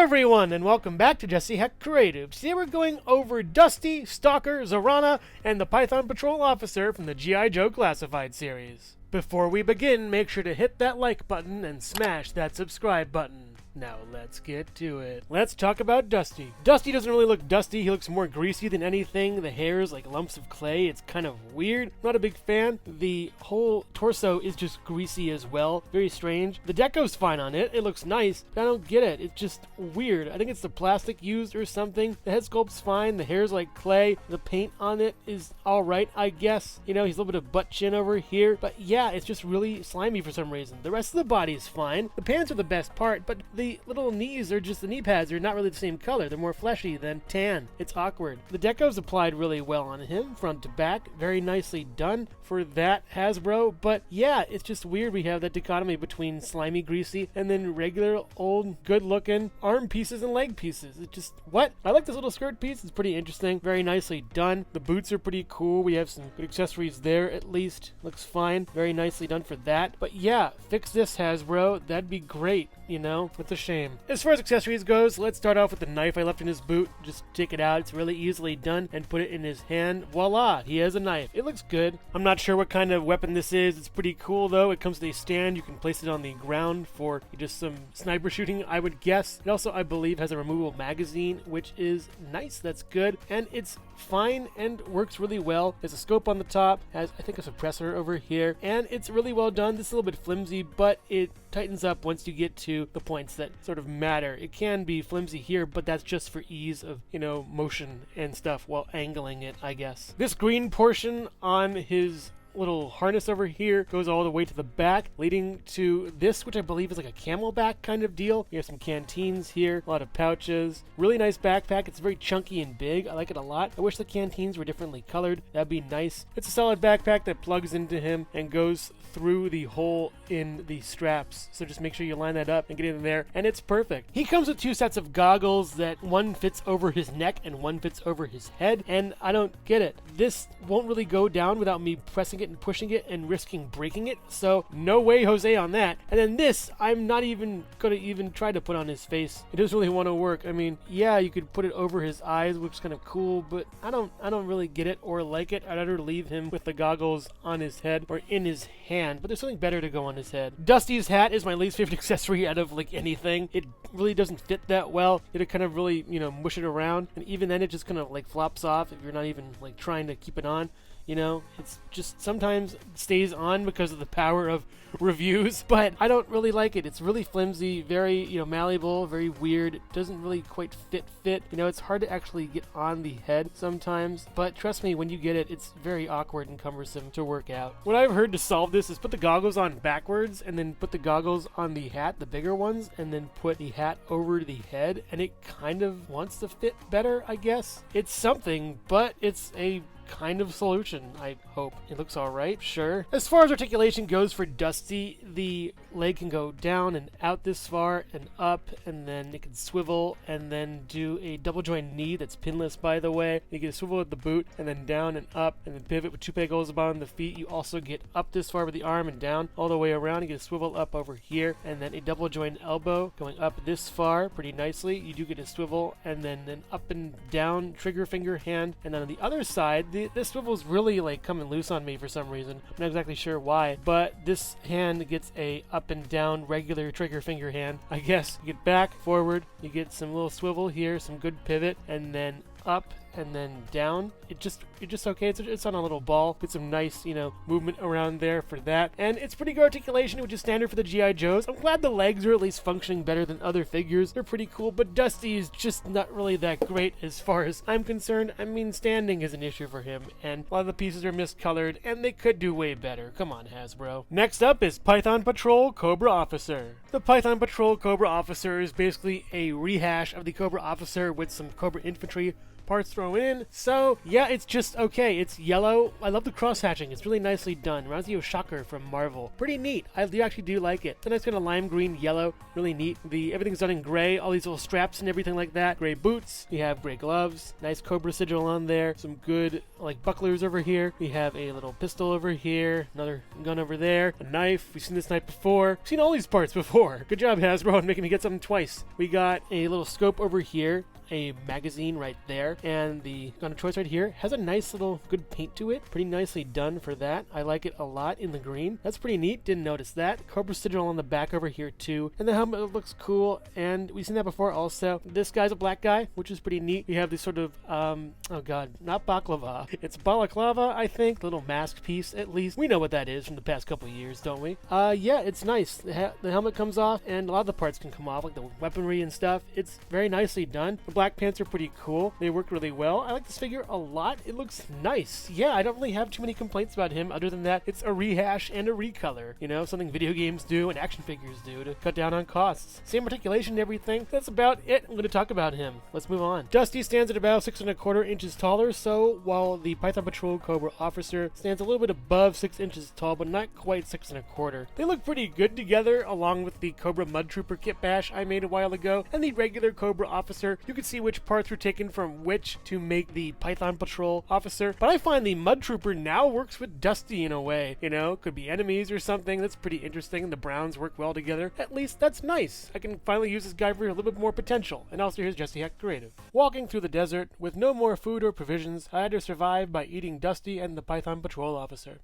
everyone, and welcome back to Jesse Heck Creative. Today we're going over Dusty, Stalker, Zarana, and the Python Patrol Officer from the G.I. Joe Classified series. Before we begin, make sure to hit that like button and smash that subscribe button. Now let's get to it. Let's talk about Dusty. Dusty doesn't really look dusty. He looks more greasy than anything. The hair is like lumps of clay. It's kind of weird. Not a big fan. The whole torso is just greasy as well. Very strange. The deco's fine on it. It looks nice, but I don't get it. It's just weird. I think it's the plastic used or something. The head sculpt's fine. The hair's like clay. The paint on it is alright, I guess. You know, he's a little bit of butt chin over here. But yeah, it's just really slimy for some reason. The rest of the body is fine. The pants are the best part, but the little knees are just, the knee pads are not really the same color. They're more fleshy than tan. It's awkward. The deco's applied really well on him, front to back. Very nicely done for that Hasbro. But yeah, it's just weird we have that dichotomy between slimy, greasy, and then regular, old, good-looking arm pieces and leg pieces. It's just, what? I like this little skirt piece. It's pretty interesting. Very nicely done. The boots are pretty cool. We have some good accessories there, at least. Looks fine. Very nicely done for that. But yeah, fix this, Hasbro. That'd be great, you know? It's a shame. As far as accessories goes, let's start off with the knife I left in his boot. Just take it out. It's really easily done, and put it in his hand. Voila, he has a knife. It looks good. I'm not sure what kind of weapon this is. It's pretty cool though. It comes with a stand. You can place it on the ground for just some sniper shooting, I would guess. It also, I believe, has a removable magazine, which is nice. That's good. And it's fine and works really well. There's a scope on the top, has I think a suppressor over here, and it's really well done. This is a little bit flimsy, but it tightens up once you get to the points that sort of matter. It can be flimsy here, but that's just for ease of, you know, motion and stuff while angling it, I guess. This green portion on his little harness over here goes all the way to the back, leading to this, which I believe is like a camelback kind of deal. You have some canteens here, a lot of pouches. Really nice backpack. It's very chunky and big. I like it a lot. I wish the canteens were differently colored. That'd be nice. It's a solid backpack that plugs into him and goes through the hole in the straps. So just make sure you line that up and get in there, and it's perfect. He comes with two sets of goggles that one fits over his neck and one fits over his head, and I don't get it. This won't really go down without me pressing it and pushing it and risking breaking it, so no way Jose on that. And then this, I'm not even gonna try to put on his face. It doesn't really want to work. I mean, yeah, you could put it over his eyes, which is kind of cool, but I don't really get it or like it. I'd rather leave him with the goggles on his head or in his hand, but there's something better to go on his head. Dusty's hat is my least favorite accessory out of like anything. It really doesn't fit that well. You have to kind of really, you know, mush it around, and even then it just kind of like flops off if you're not even like trying to keep it on. You know, it's just sometimes stays on because of the power of reviews, but I don't really like it. It's really flimsy, very, you know, malleable, very weird. It doesn't really quite fit. You know, it's hard to actually get on the head sometimes, but trust me, when you get it, it's very awkward and cumbersome to work out. What I've heard to solve this is put the goggles on backwards and then put the goggles on the hat, the bigger ones, and then put the hat over the head, and it kind of wants to fit better, I guess. It's something, but it's a kind of solution, I hope. It looks alright, sure. As far as articulation goes for Dusty, the leg can go down and out this far and up, and then it can swivel and then do a double joint knee that's pinless, by the way. You get a swivel at the boot and then down and up, and then pivot with two peg holes above the feet. You also get up this far with the arm and down all the way around. You get a swivel up over here, and then a double joint elbow going up this far pretty nicely. You do get a swivel and then an up and down trigger finger hand, and then on the other side, this swivel's really like coming loose on me for some reason. I'm not exactly sure why, but this hand gets a up and down regular trigger finger hand. I guess you get back, forward, you get some little swivel here, some good pivot, and then up and then down. It's just okay. It's on a little ball. Get some nice, you know, movement around there for that. And it's pretty good articulation, which is standard for the G.I. Joes. I'm glad the legs are at least functioning better than other figures. They're pretty cool, but Dusty is just not really that great as far as I'm concerned. I mean, standing is an issue for him, and a lot of the pieces are miscolored, and they could do way better. Come on, Hasbro. Next up is Python Patrol Cobra Officer. The Python Patrol Cobra Officer is basically a rehash of the Cobra Officer with some Cobra Infantry parts thrown in. So yeah, it's just okay. It's yellow. I love the cross hatching. It's really nicely done. Reminds me of Shocker from Marvel. Pretty neat. I actually do like it. The nice kind of lime green, yellow, really neat. Everything's done in gray. All these little straps and everything like that. Gray boots. We have gray gloves. Nice Cobra sigil on there. Some good like bucklers over here. We have a little pistol over here. Another gun over there. A knife. We've seen this knife before. We've seen all these parts before. Good job, Hasbro, on making me get something twice. We got a little scope over here. A magazine right there, and the gun of choice right here has a nice little good paint to it. Pretty nicely done for that. I like it a lot in the green. That's pretty neat. Didn't notice that. Cobra sigil on the back over here too, and the helmet looks cool, and we've seen that before also. This guy's a black guy, which is pretty neat. We have this sort of oh god, not baklava, it's balaclava, I think. Little mask piece, at least. We know what that is from the past couple years, don't we? Yeah, it's nice. The helmet comes off, and a lot of the parts can come off, like the weaponry and stuff. It's very nicely done. The black pants are pretty cool. They work really well. I like this figure a lot. It looks nice. Yeah, I don't really have too many complaints about him other than that it's a rehash and a recolor. You know, something video games do and action figures do to cut down on costs. Same articulation and everything. That's about it. I'm going to talk about him. Let's move on. Dusty stands at about 6¼ inches taller, so while the Python Patrol Cobra Officer stands a little bit above 6 inches tall, but not quite 6¼ They look pretty good together, along with the Cobra Mud Trooper kit bash I made a while ago, and the regular Cobra Officer. You can see which parts were taken from which to make the Python Patrol Officer, but I find the Mud Trooper now works with Dusty in a way. You know, could be enemies or something. That's pretty interesting. The Browns work well together. At least that's nice. I can finally use this guy for a little bit more potential. And also here's Jesse Heck Creative. Walking through the desert with no more food or provisions, I had to survive by eating Dusty and the Python Patrol Officer.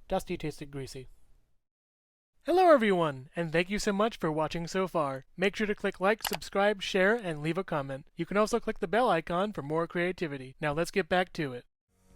Dusty tasted greasy. Hello everyone, and thank you so much for watching so far. Make sure to click like, subscribe, share, and leave a comment. You can also click the bell icon for more creativity. Now let's get back to it.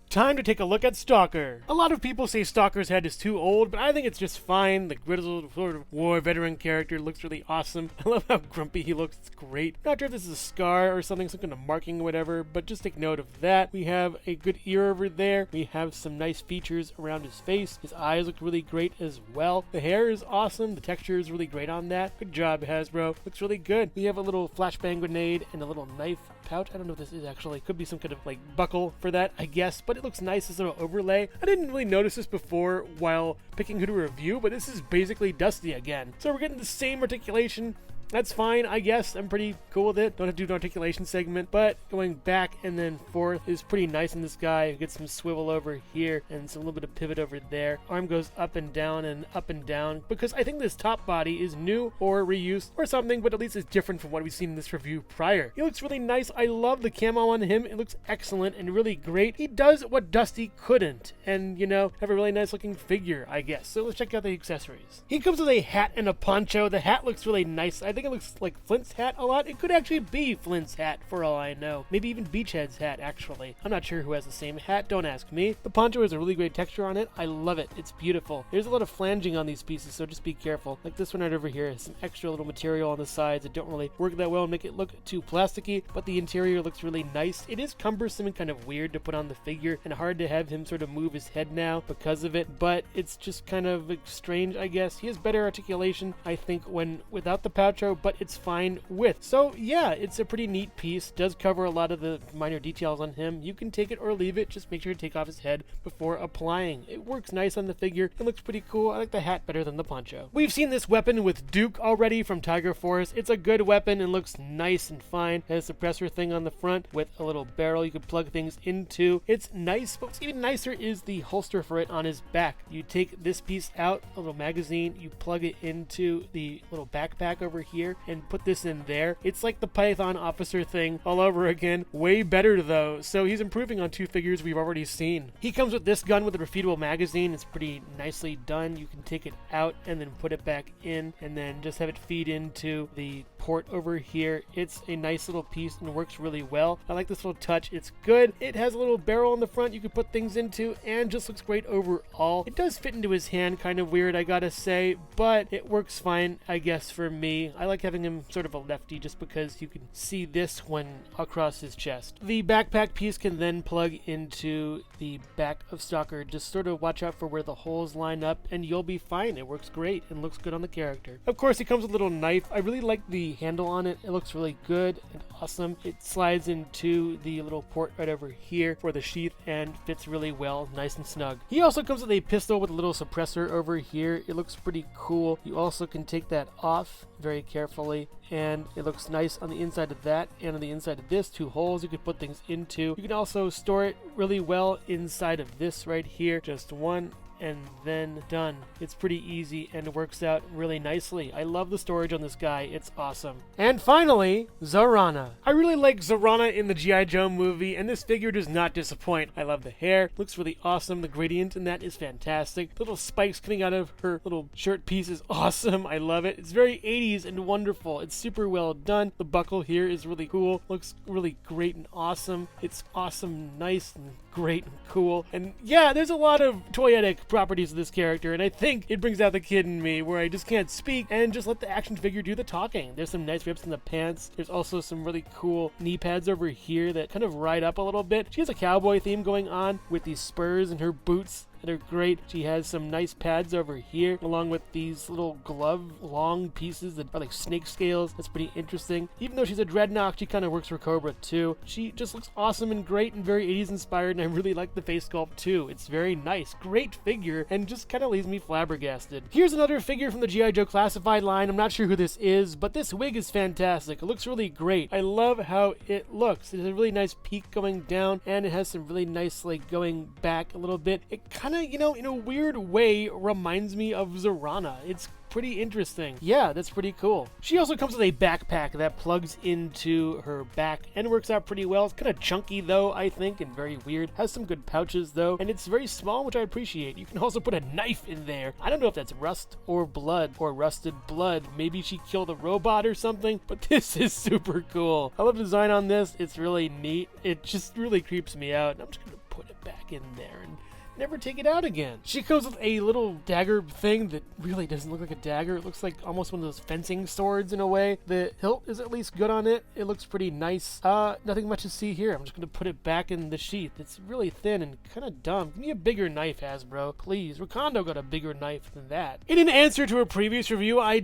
Time to take a look at Stalker. A lot of people say Stalker's head is too old, but I think it's just fine. The grizzled sort of war veteran character looks really awesome. I love how grumpy he looks. It's great. Not sure if this is a scar or something, some kind of marking or whatever, but just take note of that. We have a good ear over there. We have some nice features around his face. His eyes look really great as well. The hair is awesome. The texture is really great on that. Good job, Hasbro. Looks really good. We have a little flashbang grenade and a little knife pouch. I don't know what this is actually. Could be some kind of like buckle for that, I guess, but it looks nice as a little overlay. I didn't really notice this before while picking who to review, but this is basically Dusty again. So we're getting the same articulation. That's fine, I guess. I'm pretty cool with it. Don't have to do an articulation segment, but going back and then forth is pretty nice in this guy. Get some swivel over here and some little bit of pivot over there. Arm goes up and down because I think this top body is new or reused or something, but at least it's different from what we've seen in this review prior. He looks really nice. I love the camo on him. It looks excellent and really great. He does what Dusty couldn't and, you know, have a really nice looking figure, I guess. So let's check out the accessories. He comes with a hat and a poncho. The hat looks really nice. I think it looks like Flint's hat a lot. It could actually be Flint's hat for all I know. Maybe even Beachhead's hat, actually. I'm not sure who has the same hat. Don't ask me. The poncho has a really great texture on it. I love it. It's beautiful. There's a lot of flanging on these pieces, so just be careful. Like this one right over here has some extra little material on the sides that don't really work that well and make it look too plasticky, but the interior looks really nice. It is cumbersome and kind of weird to put on the figure and hard to have him sort of move his head now because of it, but it's just kind of strange, I guess. He has better articulation, I think, when without the poncho, but it's fine with. So yeah, it's a pretty neat piece. Does cover a lot of the minor details on him. You can take it or leave it. Just make sure to take off his head before applying. It works nice on the figure. It looks pretty cool. I like the hat better than the poncho. We've seen this weapon with Duke already from Tiger Force. It's a good weapon and looks nice and fine. It has a suppressor thing on the front with a little barrel you can plug things into. It's nice, but what's even nicer is the holster for it on his back. You take this piece out, a little magazine, you plug it into the little backpack over here and put this in there. It's like the Python Officer thing all over again. Way better though. So he's improving on two figures we've already seen. He comes with this gun with a refutable magazine. It's pretty nicely done. You can take it out and then put it back in and then just have it feed into the port over here. It's a nice little piece and works really well. I like this little touch. It's good. It has a little barrel in the front you can put things into and just looks great overall. It does fit into his hand, kind of weird I gotta say, but it works fine I guess for me. I like having him sort of a lefty just because you can see this when across his chest. The backpack piece can then plug into the back of Stalker. Just sort of watch out for where the holes line up and you'll be fine. It works great and looks good on the character. Of course, he comes with a little knife. I really like the handle on it. It looks really good and awesome. It slides into the little port right over here for the sheath and fits really well, nice and snug. He also comes with a pistol with a little suppressor over here. It looks pretty cool. You also can take that off very carefully, and it looks nice on the inside of that and on the inside of this. 2 holes you could put things into. You can also store it really well inside of this right here. Just one and then done. It's pretty easy and it works out really nicely. I love the storage on this guy. It's awesome. And finally, Zarana. I really like Zarana in the G.I. Joe movie, and this figure does not disappoint. I love the hair. Looks really awesome. The gradient in that is fantastic. The little spikes coming out of her little shirt piece is awesome. I love it. It's very 80s and wonderful. It's super well done. The buckle here is really cool. Looks really great and awesome. It's awesome, nice, and great and cool. And yeah, there's a lot of toyetic properties of this character, and I think it brings out the kid in me where I just can't speak and just let the action figure do the talking. There's some nice rips in the pants. There's also some really cool knee pads over here that kind of ride up a little bit. She has a cowboy theme going on with these spurs and her boots. They're great. She has some nice pads over here, along with these little glove long pieces that are like snake scales. That's pretty interesting. Even though she's a dreadnought, she kind of works for Cobra too. She just looks awesome and great and very 80s inspired, and I really like the face sculpt too. It's very nice. Great figure, and just kind of leaves me flabbergasted. Here's another figure from the G.I. Joe Classified line. I'm not sure who this is, but this wig is fantastic. It looks really great. I love how it looks. It has a really nice peak going down, and it has some really nice like going back a little bit. It kind of, you know, in a weird way reminds me of Zarana. It's pretty interesting. Yeah, that's pretty cool. She also comes with a backpack that plugs into her back and works out pretty well. It's kind of chunky though, I think, and very weird. Has some good pouches though, and it's very small, which I appreciate. You can also put a knife in there. I don't know if that's rust or blood or rusted blood. Maybe she killed a robot or something, but this is super cool. I love the design on this. It's really neat. It just really creeps me out. I'm just gonna put it back in there and never take it out again. She comes with a little dagger thing that really doesn't look like a dagger. It looks like almost one of those fencing swords in a way. The hilt is at least good on it. It looks pretty nice. Nothing much to see here. I'm just going to put it back in the sheath. It's really thin and kind of dumb. Give me a bigger knife, Hasbro. Please. Rakondo got a bigger knife than that. In an answer to a previous review I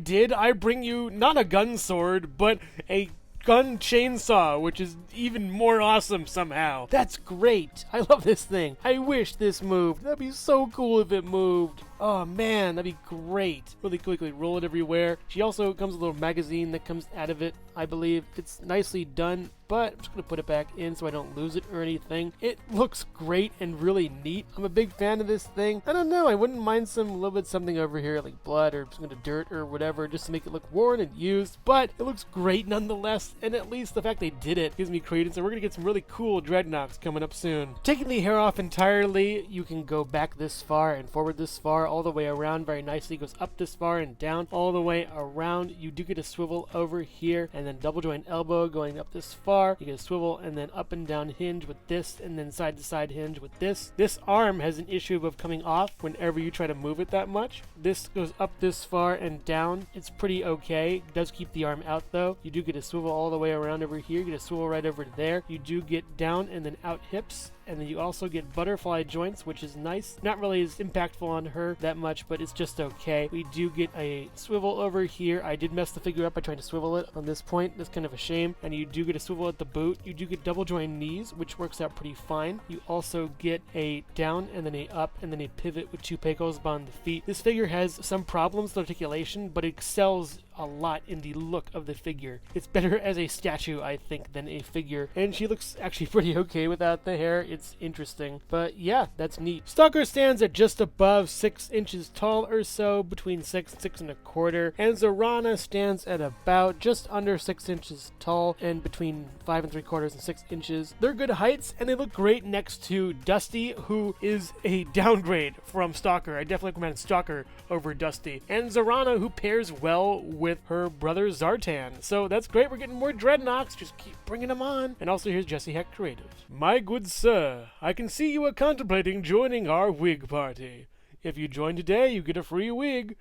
bring you not a gun sword, but a gun chainsaw, which is even more awesome somehow. That's great. I love this thing. I wish this moved. That'd be so cool if it moved. Oh man, that'd be great. Really quickly roll it everywhere. She also comes with a little magazine that comes out of it, I believe. It's nicely done, but I'm just going to put it back in so I don't lose it or anything. It looks great and really neat. I'm a big fan of this thing. I don't know, I wouldn't mind some little bit something over here like blood or some kind of dirt or whatever just to make it look worn and used, but it looks great nonetheless, and at least the fact they did it gives me credence, and we're going to get some really cool dreadnoughts coming up soon. Taking the hair off entirely, you can go back this far and forward this far, all the way around very nicely. It goes up this far and down all the way around. You do get a swivel over here, and then double joint elbow going up this far. You get a swivel and then up and down hinge with this, and then side to side hinge with this. This arm has an issue of coming off whenever you try to move it that much. This goes up this far and down. It's pretty okay. It does keep the arm out though. You do get a swivel all the way around over here. You get a swivel right over there. You do get down and then out hips. And then you also get butterfly joints, which is nice. Not really as impactful on her that much, but it's just okay. We do get a swivel over here. I did mess the figure up by trying to swivel it on this point. That's kind of a shame. And you do get a swivel at the boot. You do get double joint knees, which works out pretty fine. You also get a down and then a up and then a pivot with 2 pecos behind the feet. This figure has some problems with articulation, but it excels a lot in the look of the figure. It's better as a statue, I think, than a figure, and she looks actually pretty okay without the hair. It's interesting, but yeah, that's neat. Stalker stands at just above 6 inches tall or so, between 6 and 6.25, and Zarana stands at about just under 6 inches tall and between 5.75 and 6 inches. They're good heights, and they look great next to Dusty, who is a downgrade from Stalker. I definitely recommend Stalker over Dusty, and Zarana, who pairs well with her brother Zartan. So that's great. We're getting more dreadnoughts. Just keep bringing them on. And also here's Jesse Heck Creative. My good sir, I can see you are contemplating joining our wig party. If you join today, you get a free wig.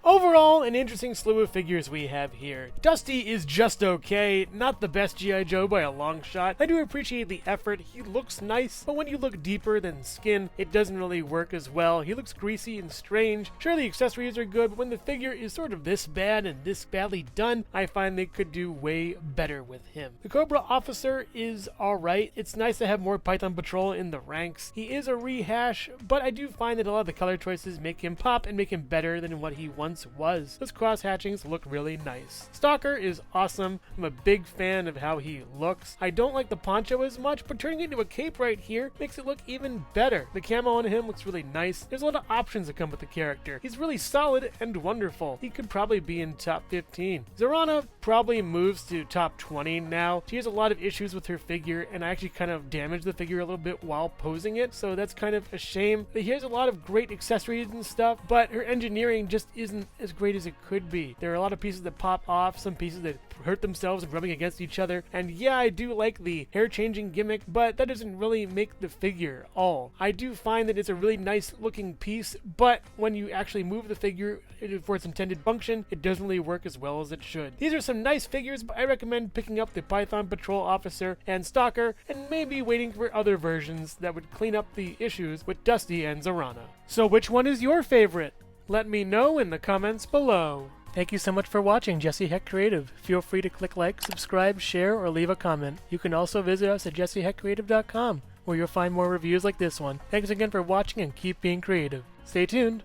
Overall, an interesting slew of figures we have here. Dusty is just okay, not the best G.I. Joe by a long shot. I do appreciate the effort, he looks nice, but when you look deeper than skin, it doesn't really work as well. He looks greasy and strange. Sure, the accessories are good, but when the figure is sort of this bad and this badly done, I find they could do way better with him. The Cobra Officer is alright. It's nice to have more Python Patrol in the ranks. He is a rehash, but I do find that a lot of the color choices make him pop and make him better than what he once was. Those cross hatchings look really nice. Stalker is awesome. I'm a big fan of how he looks. I don't like the poncho as much, but turning it into a cape right here makes it look even better. The camo on him looks really nice. There's a lot of options that come with the character. He's really solid and wonderful. He could probably be in top 15. Zarana probably moves to top 20 now. She has a lot of issues with her figure, and I actually kind of damaged the figure a little bit while posing it, so that's kind of a shame. But he has a lot of great accessories and stuff, but her engineering just isn't as great as it could be. There are a lot of pieces that pop off, some pieces that hurt themselves and rubbing against each other, and yeah, I do like the hair changing gimmick, but that doesn't really make the figure all. I do find that it's a really nice looking piece, but when you actually move the figure for its intended function, it doesn't really work as well as it should. These are some nice figures, but I recommend picking up the Python Patrol Officer and Stalker, and maybe waiting for other versions that would clean up the issues with Dusty and Zarana. So which one is your favorite? Let me know in the comments below. Thank you so much for watching Jesse Heck Creative. Feel free to click like, subscribe, share, or leave a comment. You can also visit us at jesseheckcreative.com, where you'll find more reviews like this one. Thanks again for watching and keep being creative. Stay tuned.